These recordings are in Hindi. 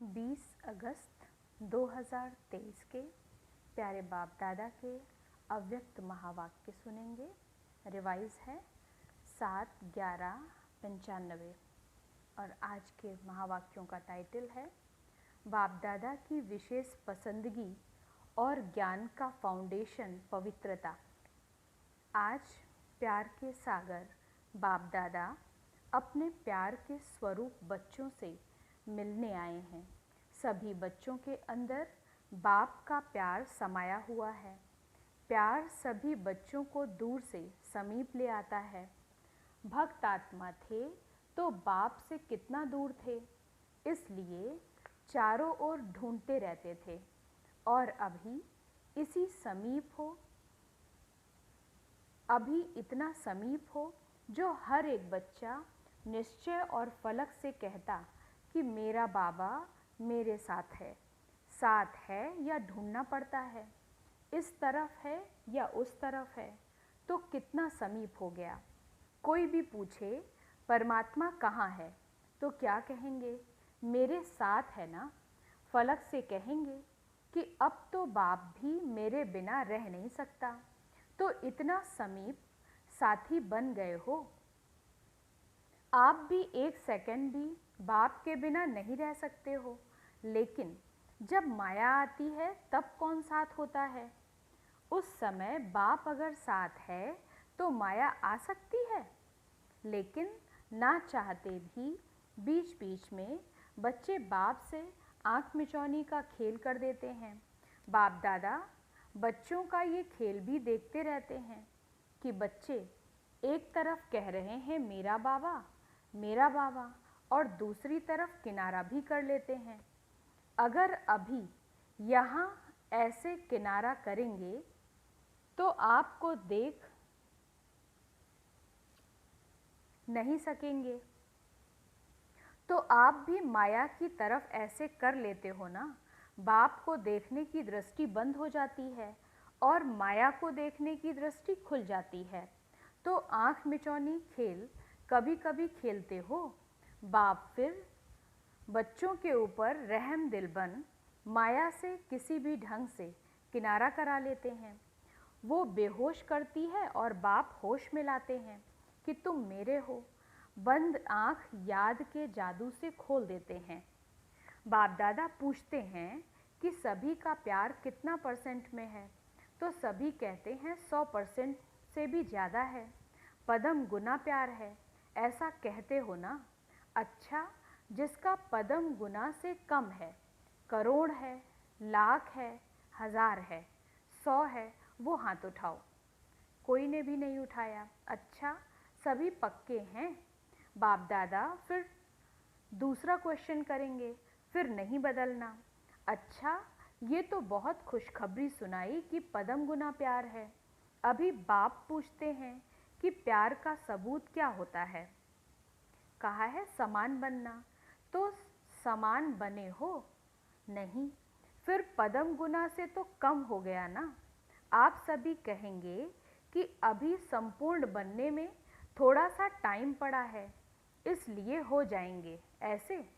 20 अगस्त 2023 के प्यारे बाप दादा के अव्यक्त महावाक्य सुनेंगे। रिवाइज है 7/11/95 और आज के महावाक्यों का टाइटल है बाप दादा की विशेष पसंदगी और ज्ञान का फाउंडेशन पवित्रता। आज प्यार के सागर बाप दादा अपने प्यार के स्वरूप बच्चों से मिलने आए हैं। सभी बच्चों के अंदर बाप का प्यार समाया हुआ है। प्यार सभी बच्चों को दूर से समीप ले आता है। भक्त आत्मा थे तो बाप से कितना दूर थे, इसलिए चारों ओर ढूंढते रहते थे और अभी इसी समीप हो, अभी इतना समीप हो जो हर एक बच्चा निश्चय और फलक से कहता कि मेरा बाबा मेरे साथ है या ढूंढना पड़ता है, इस तरफ है या उस तरफ है, तो कितना समीप हो गया। कोई भी पूछे परमात्मा कहाँ है तो क्या कहेंगे, मेरे साथ है ना। फलक से कहेंगे कि अब तो बाप भी मेरे बिना रह नहीं सकता, तो इतना समीप साथी बन गए हो। आप भी एक सेकंड भी बाप के बिना नहीं रह सकते हो, लेकिन जब माया आती है तब कौन साथ होता है। उस समय बाप अगर साथ है तो माया आ सकती है, लेकिन ना चाहते भी बीच बीच में बच्चे बाप से आंख मिचौनी का खेल कर देते हैं। बाप दादा बच्चों का ये खेल भी देखते रहते हैं कि बच्चे एक तरफ कह रहे हैं मेरा बाबा और दूसरी तरफ किनारा भी कर लेते हैं। अगर अभी यहाँ ऐसे किनारा करेंगे तो आपको देख नहीं सकेंगे, तो आप भी माया की तरफ ऐसे कर लेते हो ना। बाप को देखने की दृष्टि बंद हो जाती है और माया को देखने की दृष्टि खुल जाती है, तो आंख मिचौनी खेल कभी कभी खेलते हो। बाप फिर बच्चों के ऊपर रहम दिल बन माया से किसी भी ढंग से किनारा करा लेते हैं। वो बेहोश करती है और बाप होश में लाते हैं कि तुम मेरे हो। बंद आंख याद के जादू से खोल देते हैं। बाप दादा पूछते हैं कि सभी का प्यार कितना % में है, तो सभी कहते हैं 100% से भी ज़्यादा है। पदम गुना प्यार है, ऐसा कहते हो ना। अच्छा, जिसका पदम गुना से कम है, करोड़ है, लाख है, 1000 है, 100 है, वो हाथ उठाओ। कोई ने भी नहीं उठाया। अच्छा, सभी पक्के हैं। बाप दादा फिर दूसरा क्वेश्चन करेंगे, फिर नहीं बदलना। अच्छा, ये तो बहुत खुशखबरी सुनाई कि पदम गुना प्यार है। अभी बाप पूछते हैं कि प्यार का सबूत क्या होता है। कहा है समान बनना, तो समान बने हो नहीं, फिर पदम गुना से तो कम हो गया ना। आप सभी कहेंगे कि अभी संपूर्ण बनने में थोड़ा सा टाइम पड़ा है, इसलिए हो जाएंगे ऐसे।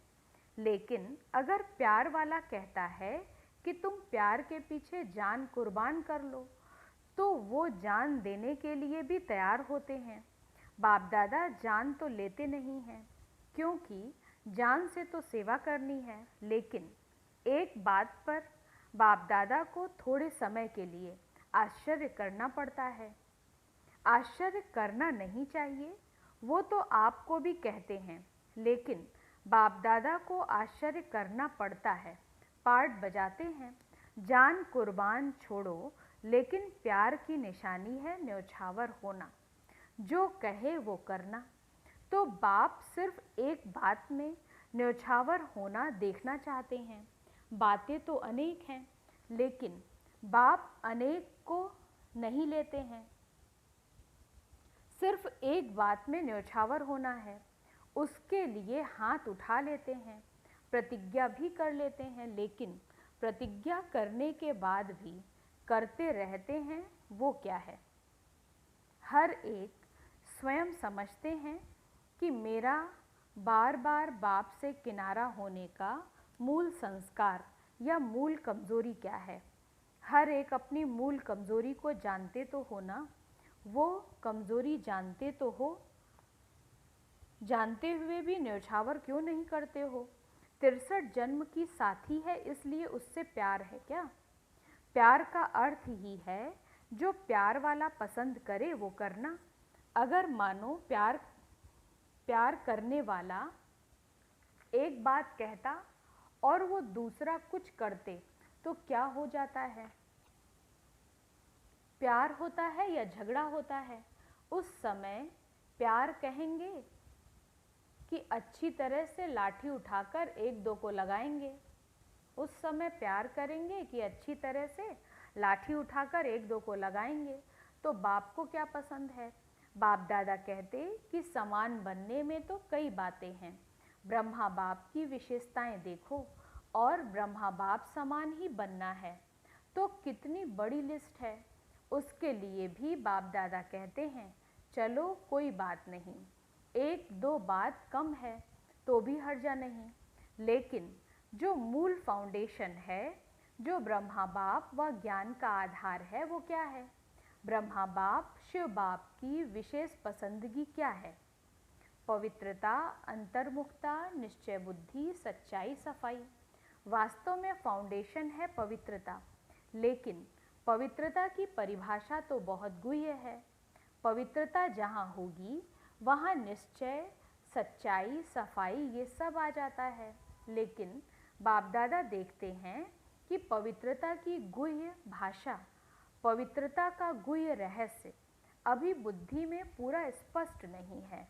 लेकिन अगर प्यार वाला कहता है कि तुम प्यार के पीछे जान कुर्बान कर लो, तो वो जान देने के लिए भी तैयार होते हैं। बाप दादा जान तो लेते नहीं हैं, क्योंकि जान से तो सेवा करनी है। लेकिन एक बात पर बाप दादा को थोड़े समय के लिए आश्चर्य करना पड़ता है। आश्चर्य करना नहीं चाहिए, वो तो आपको भी कहते हैं, लेकिन बाप दादा को आश्चर्य करना पड़ता है। पार्ट बजाते हैं, जान कुर्बान छोड़ो, लेकिन प्यार की निशानी है न्यौछावर होना, जो कहे वो करना। तो बाप सिर्फ एक बात में न्यौछावर होना देखना चाहते हैं। बातें तो अनेक हैं, लेकिन बाप अनेक को नहीं लेते हैं। सिर्फ एक बात में न्यौछावर होना है, उसके लिए हाथ उठा लेते हैं, प्रतिज्ञा भी कर लेते हैं, लेकिन प्रतिज्ञा करने के बाद भी करते रहते हैं। वो क्या है? हर एक स्वयं समझते हैं कि मेरा बार बार बाप से किनारा होने का मूल संस्कार या मूल कमज़ोरी क्या है। हर एक अपनी मूल कमज़ोरी को जानते तो हो ना, वो कमज़ोरी जानते तो हो, जानते हुए भी न्यौछावर क्यों नहीं करते हो। 63 जन्म की साथी है इसलिए उससे प्यार है क्या। प्यार का अर्थ ही है जो प्यार वाला पसंद करे वो करना। अगर मानो प्यार करने वाला एक बात कहता और वो दूसरा कुछ करते तो क्या हो जाता है। प्यार होता है या झगड़ा होता है। उस समय प्यार कहेंगे कि अच्छी तरह से लाठी उठाकर एक दो को लगाएंगे। उस समय प्यार करेंगे कि अच्छी तरह से लाठी उठाकर एक दो को लगाएंगे। तो बाप को क्या पसंद है। बाप दादा कहते कि समान बनने में तो कई बातें हैं। ब्रह्मा बाप की विशेषताएं देखो और ब्रह्मा बाप समान ही बनना है तो कितनी बड़ी लिस्ट है। उसके लिए भी बाप दादा कहते हैं चलो कोई बात नहीं, एक दो बात कम है तो भी हर्जा नहीं। लेकिन जो मूल फाउंडेशन है, जो ब्रह्मा बाप व ज्ञान का आधार है, वो क्या है। ब्रह्मा बाप शिव बाप की विशेष पसंदगी क्या है। पवित्रता, अंतर्मुखता, निश्चय बुद्धि, सच्चाई, सफाई। वास्तव में फाउंडेशन है पवित्रता, लेकिन पवित्रता की परिभाषा तो बहुत गुह्य है। पवित्रता जहाँ होगी वहाँ निश्चय, सच्चाई, सफाई ये सब आ जाता है। लेकिन बाप दादा देखते हैं कि पवित्रता की गुह्य भाषा, पवित्रता का गुह्य रहस्य अभी बुद्धि में पूरा स्पष्ट नहीं है।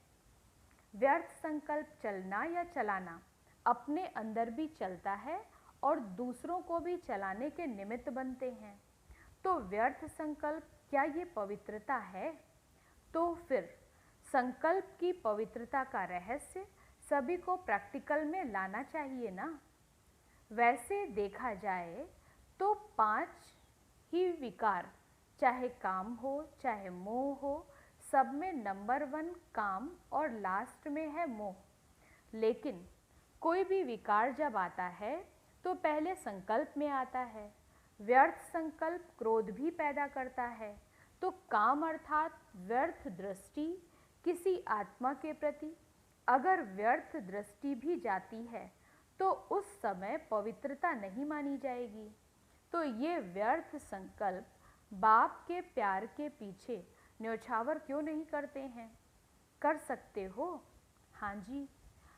व्यर्थ संकल्प चलना या चलाना अपने अंदर भी चलता है और दूसरों को भी चलाने के निमित्त बनते हैं। तो व्यर्थ संकल्प क्या ये पवित्रता है। तो फिर संकल्प की पवित्रता का रहस्य सभी को प्रैक्टिकल में लाना चाहिए ना। वैसे देखा जाए तो 5 ही विकार, चाहे काम हो चाहे मोह हो, सब में नंबर 1 काम और लास्ट में है मोह। लेकिन कोई भी विकार जब आता है तो पहले संकल्प में आता है। व्यर्थ संकल्प क्रोध भी पैदा करता है। तो काम अर्थात व्यर्थ दृष्टि किसी आत्मा के प्रति अगर व्यर्थ दृष्टि भी जाती है तो उस समय पवित्रता नहीं मानी जाएगी। तो ये व्यर्थ संकल्प बाप के प्यार के पीछे न्यौछावर क्यों नहीं करते हैं। कर सकते हो। हाँ जी,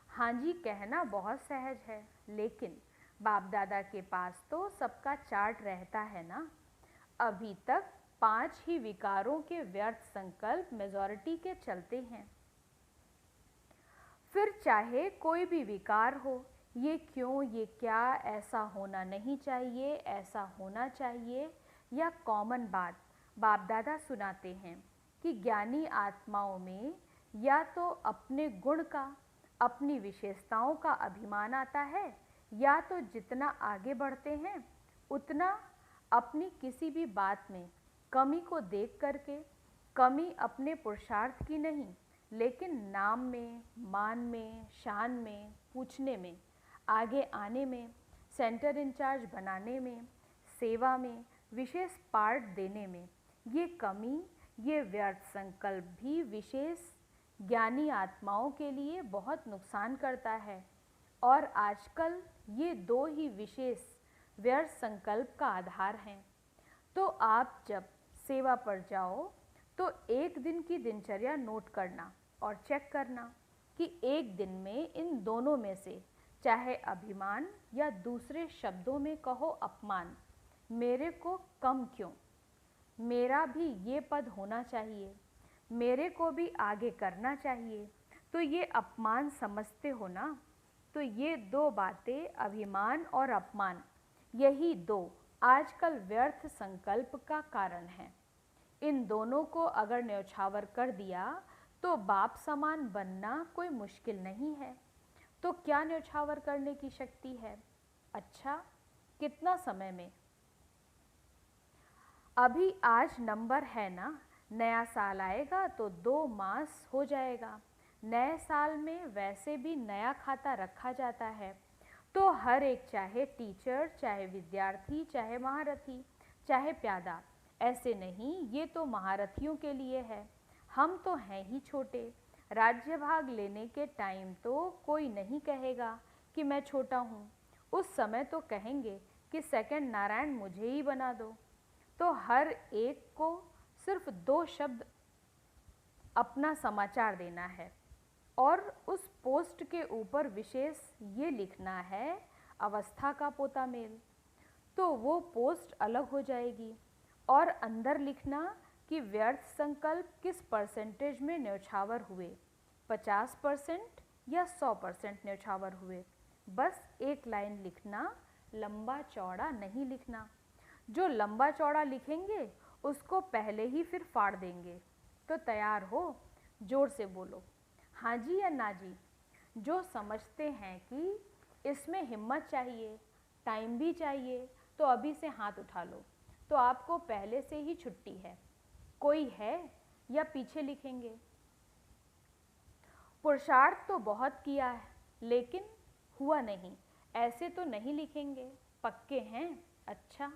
हाँ जी कहना बहुत सहज है, लेकिन बाप दादा के पास तो सबका चार्ट रहता है ना। अभी तक 5 ही विकारों के व्यर्थ संकल्प मेजॉरिटी के चलते हैं। फिर चाहे कोई भी विकार हो, ये क्यों, ये क्या, ऐसा होना नहीं चाहिए, ऐसा होना चाहिए, या कॉमन बात बाप दादा सुनाते हैं कि ज्ञानी आत्माओं में या तो अपने गुण का, अपनी विशेषताओं का अभिमान आता है, या तो जितना आगे बढ़ते हैं उतना अपनी किसी भी बात में कमी को देख करके, कमी अपने पुरुषार्थ की नहीं लेकिन नाम में, मान में, शान में, पूछने में, आगे आने में, सेंटर इंचार्ज बनाने में, सेवा में, विशेष पार्ट देने में, ये कमी, ये व्यर्थ संकल्प भी विशेष ज्ञानी आत्माओं के लिए बहुत नुकसान करता है। और आजकल ये 2 ही विशेष व्यर्थ संकल्प का आधार हैं। तो आप जब सेवा पर जाओ तो एक दिन की दिनचर्या नोट करना और चेक करना कि एक दिन में इन दोनों में से, चाहे अभिमान या दूसरे शब्दों में कहो अपमान, मेरे को कम क्यों, मेरा भी ये पद होना चाहिए, मेरे को भी आगे करना चाहिए, तो ये अपमान समझते हो ना। तो ये 2 बातें, अभिमान और अपमान, यही 2 आजकल व्यर्थ संकल्प का कारण है। इन दोनों को अगर न्यौछावर कर दिया तो बाप समान बनना कोई मुश्किल नहीं है। तो क्या न्यौछावर करने की शक्ति है। अच्छा, कितना समय में। अभी आज नंबर है ना, नया साल आएगा तो 2 मास हो जाएगा। नए साल में वैसे भी नया खाता रखा जाता है, तो हर एक, चाहे टीचर, चाहे विद्यार्थी, चाहे महारथी, चाहे प्यादा, ऐसे नहीं, ये तो महारथियों के लिए है। हम तो हैं ही छोटे। राज्य भाग लेने के टाइम तो कोई नहीं कहेगा कि मैं छोटा हूँ। उस समय तो कहेंगे कि सेकंड नारायण मुझे ही बना दो। तो हर एक को सिर्फ 2 शब्द अपना समाचार देना है और उस पोस्ट के ऊपर विशेष ये लिखना है, अवस्था का पोता मेल। तो वो पोस्ट अलग हो जाएगी और अंदर लिखना कि व्यर्थ संकल्प किस परसेंटेज में न्यौछावर हुए, 50% या 100% न्यौछावर हुए। बस एक लाइन लिखना, लंबा चौड़ा नहीं लिखना। जो लंबा चौड़ा लिखेंगे उसको पहले ही फिर फाड़ देंगे। तो तैयार हो? जोर से बोलो, हाँ जी या ना जी। जो समझते हैं कि इसमें हिम्मत चाहिए, टाइम भी चाहिए, तो अभी से हाथ उठा लो। तो आपको पहले से ही छुट्टी है। कोई है या पीछे लिखेंगे? पुरुषार्थ तो बहुत किया है लेकिन हुआ नहीं, ऐसे तो नहीं लिखेंगे। पक्के हैं? अच्छा।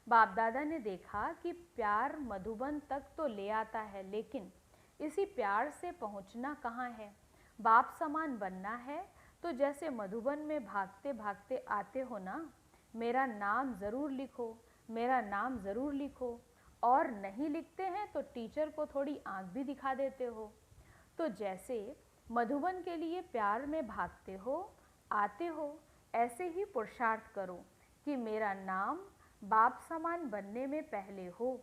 बाप दादा ने देखा कि प्यार मधुबन तक तो ले आता है, लेकिन इसी प्यार से पहुंचना कहाँ है। बाप समान बनना है तो जैसे मधुबन में भागते भागते आते हो ना, मेरा नाम ज़रूर लिखो, मेरा नाम ज़रूर लिखो। और नहीं लिखते हैं तो टीचर को थोड़ी आंख भी दिखा देते हो। तो जैसे मधुबन के लिए प्यार में भागते हो, आते हो, ऐसे ही पुरुषार्थ करो कि मेरा नाम बाप समान बनने में पहले हो।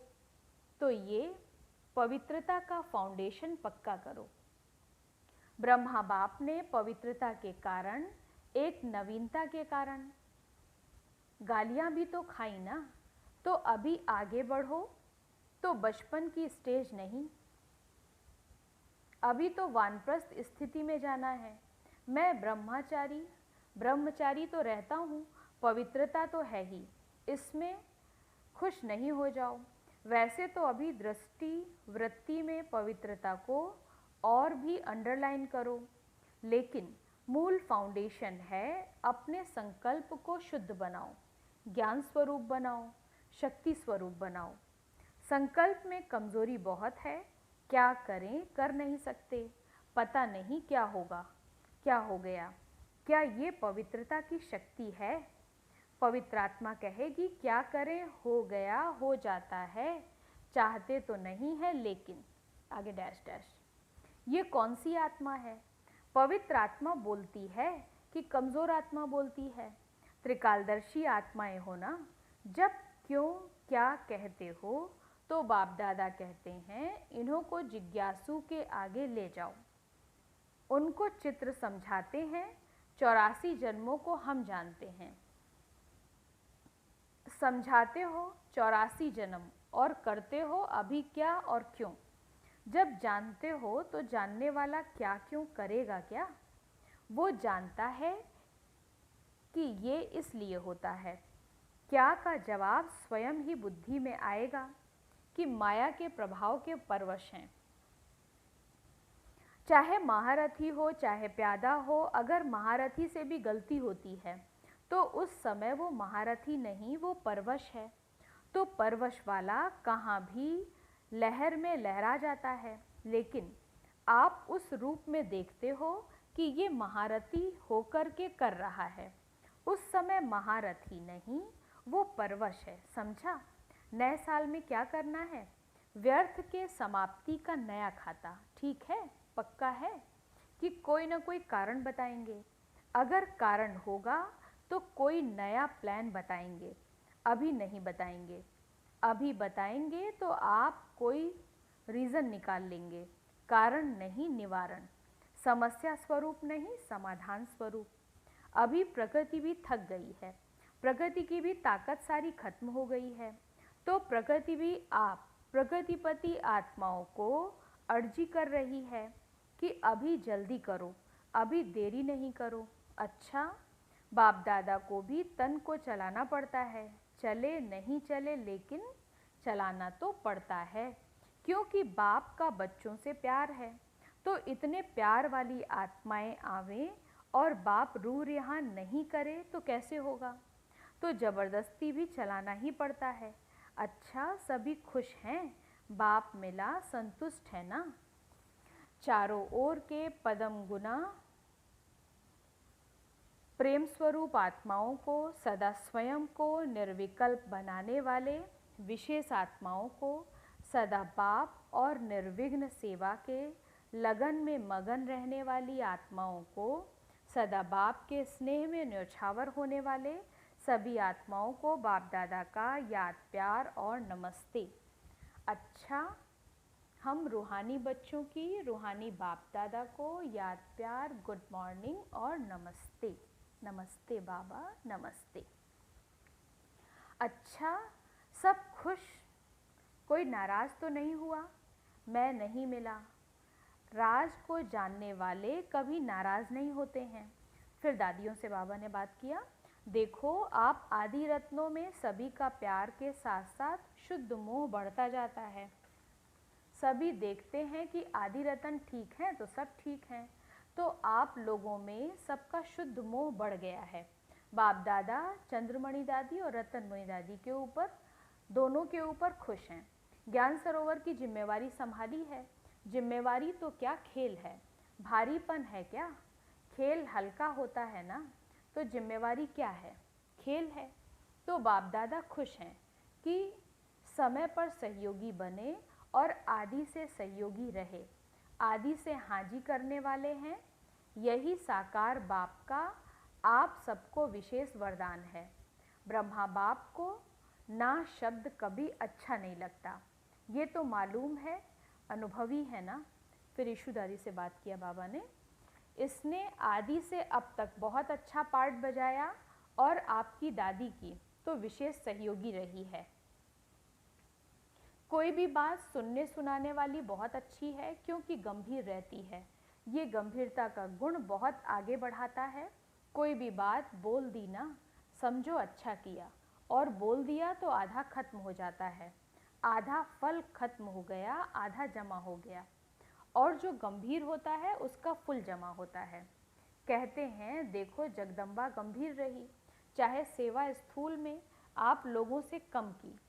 तो ये पवित्रता का फाउंडेशन पक्का करो। ब्रह्मा बाप ने पवित्रता के कारण, एक नवीनता के कारण गालियां भी तो खाई ना। तो अभी आगे बढ़ो, तो बचपन की स्टेज नहीं, अभी तो वानप्रस्थ स्थिति में जाना है। मैं ब्रह्मचारी तो रहता हूँ, पवित्रता तो है ही, इसमें खुश नहीं हो जाओ। वैसे तो अभी दृष्टि वृत्ति में पवित्रता को और भी अंडरलाइन करो, लेकिन मूल फाउंडेशन है अपने संकल्प को शुद्ध बनाओ, ज्ञान स्वरूप बनाओ, शक्ति स्वरूप बनाओ। संकल्प में कमजोरी बहुत है, क्या करें कर नहीं सकते, पता नहीं क्या होगा, क्या हो गया। क्या ये पवित्रता की शक्ति है? पवित्रात्मा कहेगी क्या करें, हो गया, हो जाता है, चाहते तो नहीं है लेकिन, आगे डैश डैश। ये कौन सी आत्मा है? पवित्र आत्मा बोलती है कि कमज़ोर आत्मा बोलती है? त्रिकालदर्शी आत्माएं हो ना। जब क्यों क्या कहते हो तो बाप दादा कहते हैं इन्हों को जिज्ञासु के आगे ले जाओ। उनको चित्र समझाते हैं, 84 जन्मों को हम जानते हैं। समझाते हो 84 जन्म और करते हो अभी क्या और क्यों। जब जानते हो तो जानने वाला क्या क्यों करेगा क्या? वो जानता है कि ये इसलिए होता है। क्या का जवाब स्वयं ही बुद्धि में आएगा कि माया के प्रभाव के परवश हैं। चाहे महारथी हो चाहे प्यादा हो, अगर महारथी से भी गलती होती है तो उस समय वो महारथी नहीं, वो परवश है। तो परवश वाला कहाँ भी लहर में लहरा जाता है, लेकिन आप उस रूप में देखते हो कि ये महारथी होकर के कर रहा है। उस समय महारथी नहीं, वो परवश है। समझा? नए साल में क्या करना है? व्यर्थ के समाप्ति का नया खाता। ठीक है, पक्का है कि कोई ना कोई कारण बताएंगे। अगर कारण होगा तो कोई नया प्लान बताएंगे, अभी नहीं बताएंगे। अभी बताएंगे तो आप कोई रीज़न निकाल लेंगे। कारण नहीं, निवारण। समस्या स्वरूप नहीं, समाधान स्वरूप। अभी प्रकृति भी थक गई है, प्रकृति की भी ताकत सारी खत्म हो गई है। तो प्रकृति भी आप प्रकृतिपति आत्माओं को अर्जी कर रही है कि अभी जल्दी करो, अभी देरी नहीं करो। अच्छा, बाप दादा को भी तन को चलाना पड़ता है, चले नहीं चले लेकिन चलाना तो पड़ता है, क्योंकि बाप का बच्चों से प्यार है। तो इतने प्यार वाली आत्माएं आवें और बाप रूह रिहा नहीं करे तो कैसे होगा? तो ज़बरदस्ती भी चलाना ही पड़ता है। अच्छा, सभी खुश हैं, बाप मिला संतुष्ट है ना? चारों ओर के पदम गुना प्रेम स्वरूप आत्माओं को सदा स्वयं को निर्विकल्प बनाने वाले विशेष आत्माओं को सदा बाप और निर्विघ्न सेवा के लगन में मगन रहने वाली आत्माओं को सदा बाप के स्नेह में न्यौछावर होने वाले सभी आत्माओं को बाप दादा का याद प्यार और नमस्ते। अच्छा, हम रूहानी बच्चों की रूहानी बाप दादा को याद प्यार गुड मॉर्निंग और नमस्ते। नमस्ते बाबा, नमस्ते। अच्छा, सब खुश, कोई नाराज़ तो नहीं हुआ? मैं नहीं मिला। राज को जानने वाले कभी नाराज़ नहीं होते हैं। फिर दादियों से बाबा ने बात किया, देखो आप आदि रत्नों में सभी का प्यार के साथ साथ शुद्ध मोह बढ़ता जाता है। सभी देखते हैं कि आदि रतन ठीक हैं तो सब ठीक हैं, तो आप लोगों में सबका शुद्ध मोह बढ़ गया है। बाप दादा चंद्रमणि दादी और रतनमणि दादी के ऊपर, दोनों के ऊपर खुश हैं। ज्ञान सरोवर की जिम्मेवारी संभाली है। जिम्मेवारी तो क्या खेल है, भारीपन है क्या? खेल हल्का होता है ना, तो जिम्मेवारी क्या है? खेल है। तो बाप दादा खुश हैं कि समय पर सहयोगी बने और आदि से सहयोगी रहे, आदि से हाजी करने वाले हैं। यही साकार बाप का आप सबको विशेष वरदान है। ब्रह्मा बाप को ना शब्द कभी अच्छा नहीं लगता, ये तो मालूम है, अनुभवी है ना। फिर ईशु दादी से बात किया बाबा ने, इसने आदि से अब तक बहुत अच्छा पार्ट बजाया और आपकी दादी की तो विशेष सहयोगी रही है। कोई भी बात सुनने सुनाने वाली बहुत अच्छी है क्योंकि गंभीर रहती है। ये गंभीरता का गुण बहुत आगे बढ़ाता है। कोई भी बात बोल दी ना, समझो अच्छा किया, और बोल दिया तो आधा खत्म हो जाता है। आधा फल खत्म हो गया, आधा जमा हो गया, और जो गंभीर होता है उसका फुल जमा होता है। कहते हैं देखो जगदम्बा गंभीर रही, चाहे सेवा स्थूल में आप लोगों से कम की,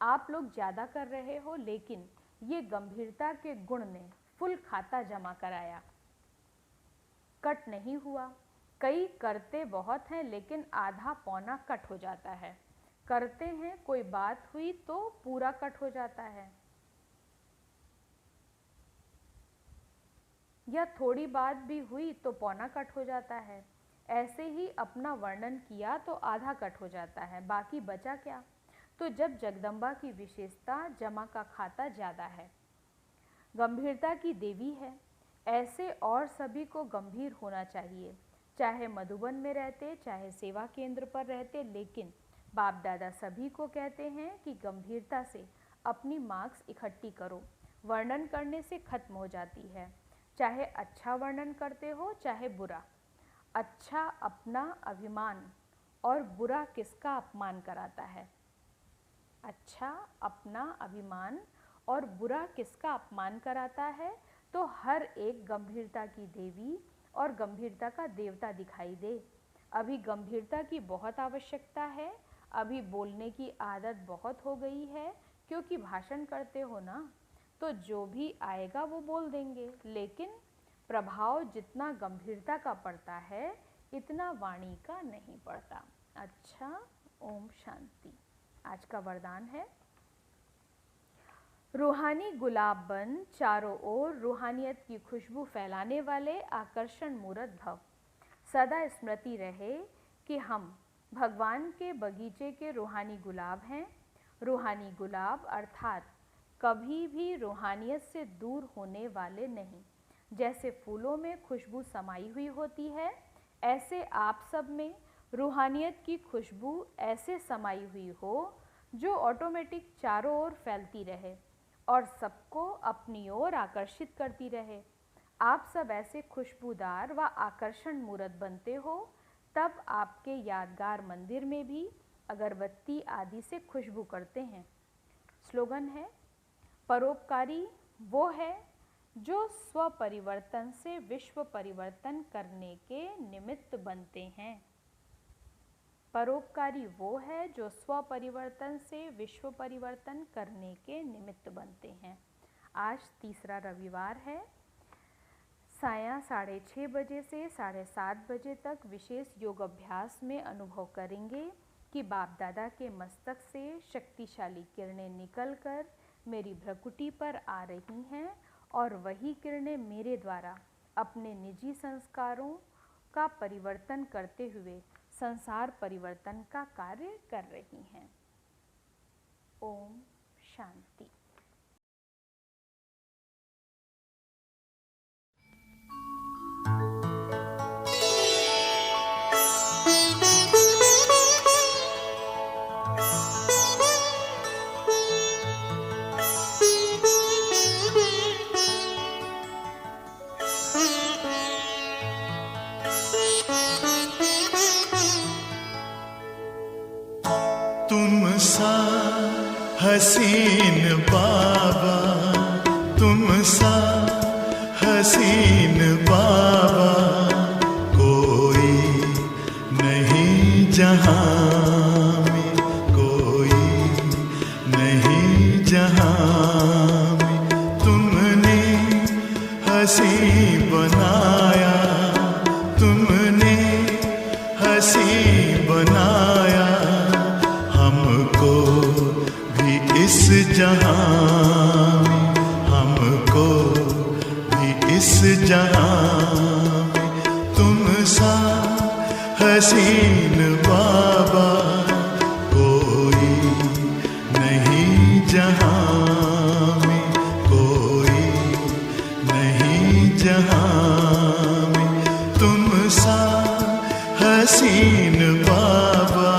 आप लोग ज़्यादा कर रहे हो, लेकिन ये गंभीरता के गुण ने फुल खाता जमा कराया, कट नहीं हुआ। कई करते बहुत हैं लेकिन आधा पौना कट हो जाता है। करते हैं, कोई बात हुई तो पूरा कट हो जाता है, या थोड़ी बात भी हुई तो पौना कट हो जाता है। ऐसे ही अपना वर्णन किया तो आधा कट हो जाता है, बाकी बचा क्या? तो जब जगदम्बा की विशेषता जमा का खाता ज़्यादा है, गंभीरता की देवी है, ऐसे और सभी को गंभीर होना चाहिए, चाहे मधुबन में रहते चाहे सेवा केंद्र पर रहते। लेकिन बाप दादा सभी को कहते हैं कि गंभीरता से अपनी मार्क्स इकट्ठी करो, वर्णन करने से खत्म हो जाती है। चाहे अच्छा वर्णन करते हो चाहे बुरा। अच्छा अपना अभिमान और बुरा किसका अपमान कराता है? अच्छा अपना अभिमान और बुरा किसका अपमान कराता है? तो हर एक गंभीरता की देवी और गंभीरता का देवता दिखाई दे। अभी गंभीरता की बहुत आवश्यकता है। अभी बोलने की आदत बहुत हो गई है, क्योंकि भाषण करते हो ना, तो जो भी आएगा वो बोल देंगे, लेकिन प्रभाव जितना गंभीरता का पड़ता है इतना वाणी का नहीं पड़ता। अच्छा, ओम शांति। आज का वरदान है, रूहानी गुलाब बन चारों ओर रूहानियत की खुशबू फैलाने वाले आकर्षण मूर्त भव। सदा स्मृति रहे कि हम भगवान के बगीचे के रूहानी गुलाब हैं। रूहानी गुलाब अर्थात कभी भी रूहानियत से दूर होने वाले नहीं। जैसे फूलों में खुशबू समाई हुई होती है, ऐसे आप सब में रूहानियत की खुशबू ऐसे समाई हुई हो जो ऑटोमेटिक चारों ओर फैलती रहे और सबको अपनी ओर आकर्षित करती रहे। आप सब ऐसे खुशबूदार व आकर्षण मूर्त बनते हो, तब आपके यादगार मंदिर में भी अगरबत्ती आदि से खुशबू करते हैं। स्लोगन है, परोपकारी वो है जो स्व परिवर्तन से विश्व परिवर्तन करने के निमित्त बनते हैं। परोपकारी वो है जो स्व परिवर्तन से विश्व परिवर्तन करने के निमित्त बनते हैं। आज तीसरा रविवार है। सायं 6:30 बजे से 7:30 बजे तक विशेष योग अभ्यास में अनुभव करेंगे कि बाप दादा के मस्तक से शक्तिशाली किरणें निकलकर मेरी भ्रकुटी पर आ रही हैं और वही किरणें मेरे द्वारा अपने निजी संस्कारों का परिवर्तन करते हुए संसार परिवर्तन का कार्य कर रही हैं। ओम शांति। तुम सा हसीन बाबा, तुम सा हसीन बाबा कोई नहीं जहां में, कोई नहीं जहां में। तुमने हसी बनाया, तुमने हसी बनाया हमको भी इस जहां में, हमको भी इस जहां में। तुम सा हसीन बाबा कोई नहीं जहां में, कोई नहीं जहां में। तुम सा हसीन बाबा।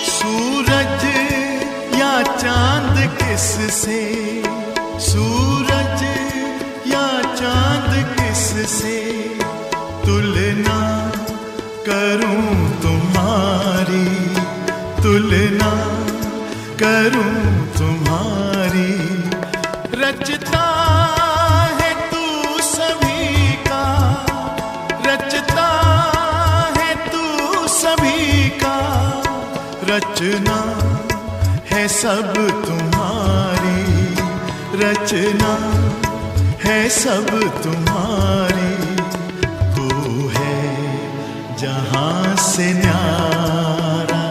सूरज या चांद किससे, सूरज या चांद किससे तुलना करूं तुम्हारी, तुलना करूं तुम्हारी। रचता है तू सभी का, रचता है तू सभी का। रचना है सब तुम्हारी, रचना है सब तुम्हारी। तू है जहां से न्यारा,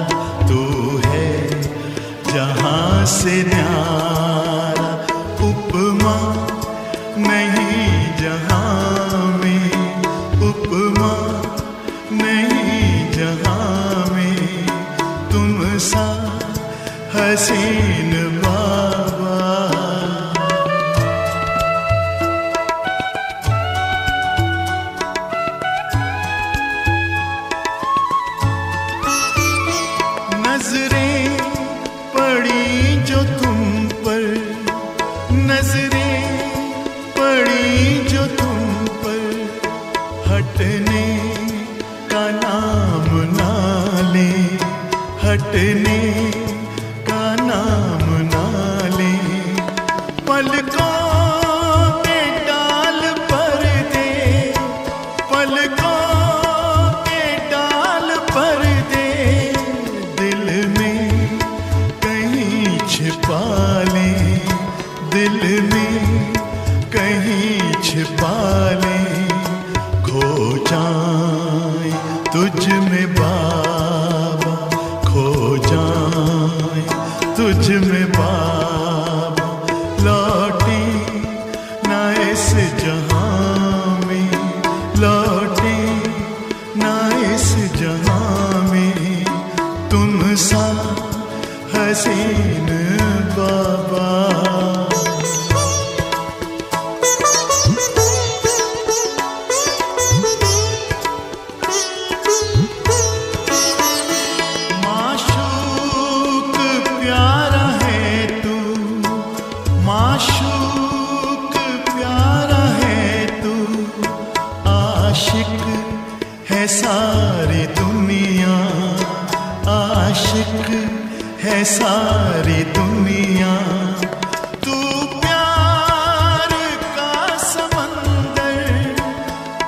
तू है जहां से न्यारा। उपमा नहीं जहां में, उपमा नहीं जहां में। तुम सा हसीन बाबा। नजरें पड़ी जो तुम पर, नजरें पड़ी जो तुम पर। हटने का नाम ना ले, हटने का नाम ना ले। पलकों के डाल पर दे, पलकों के डाल पर दे। दिल में कहीं छिपा ले, दिल में कहीं छिपा ले। खो जाए तुझ में बाबा, खो जाए तुझ में बाबा। लौटे ना इस जहां में, लौटे ना इस जहां में। तुम सा हसीन बाबा। माशूक प्यारा है तू, माशूक प्यारा है तू। आशिक है सारी है सारी दुनिया। तू प्यार का समंदर,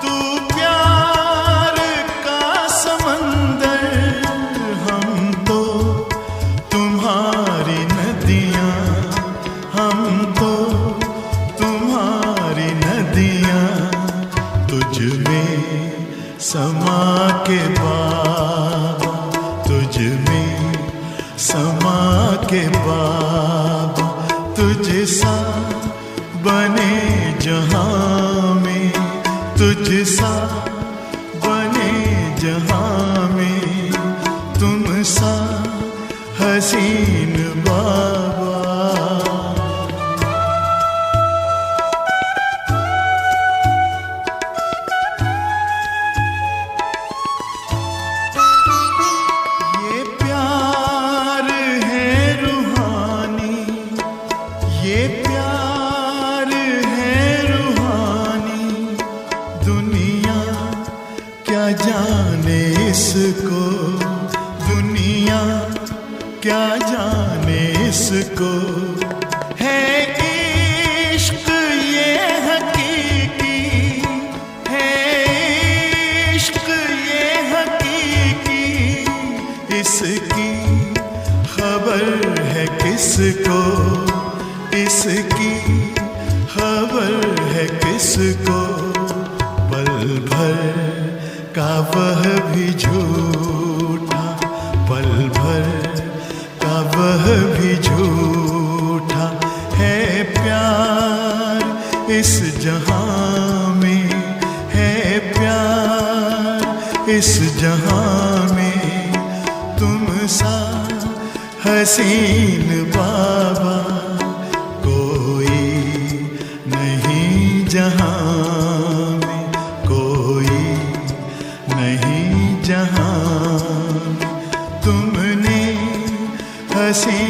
तू प्यार का समंदर, हम तो तुम्हारी नदियाँ, हम तो तुम्हारी नदियाँ। तुझ में समा के बाबा, तुझ में समा के बाबा, तुझ सा बने जहां में, तुझ सा बने जहां में, तुम सा हसीन बाबा। ये प्यार है रूहानी, ये प्यार है रूहानी, दुनिया क्या जाने इसको, दुनिया क्या जाने इसको। है इश्क ये हकीकी, है इश्क ये हकीकी, इसकी खबर है किसको, इसकी खबर है किसको। पल भर का वह भी झूठा, पल भर का वह भी झूठा, है प्यार इस जहां में, है प्यार इस जहां में। तुम सा हसीन बाबा कोई नहीं जहां में, कोई नहीं जहां में। तुमने हंसी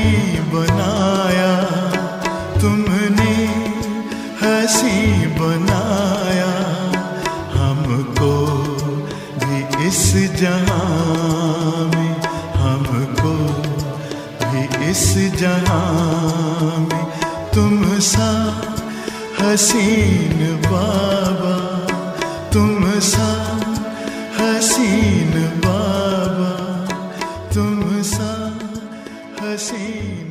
बनाया, तुमने हंसी बनाया, हमको भी इस जहां में, हमको भी इस जहां में। तुम सा हसीन बाबा, तुम सा हसीन बाबा, तुम सा हसीन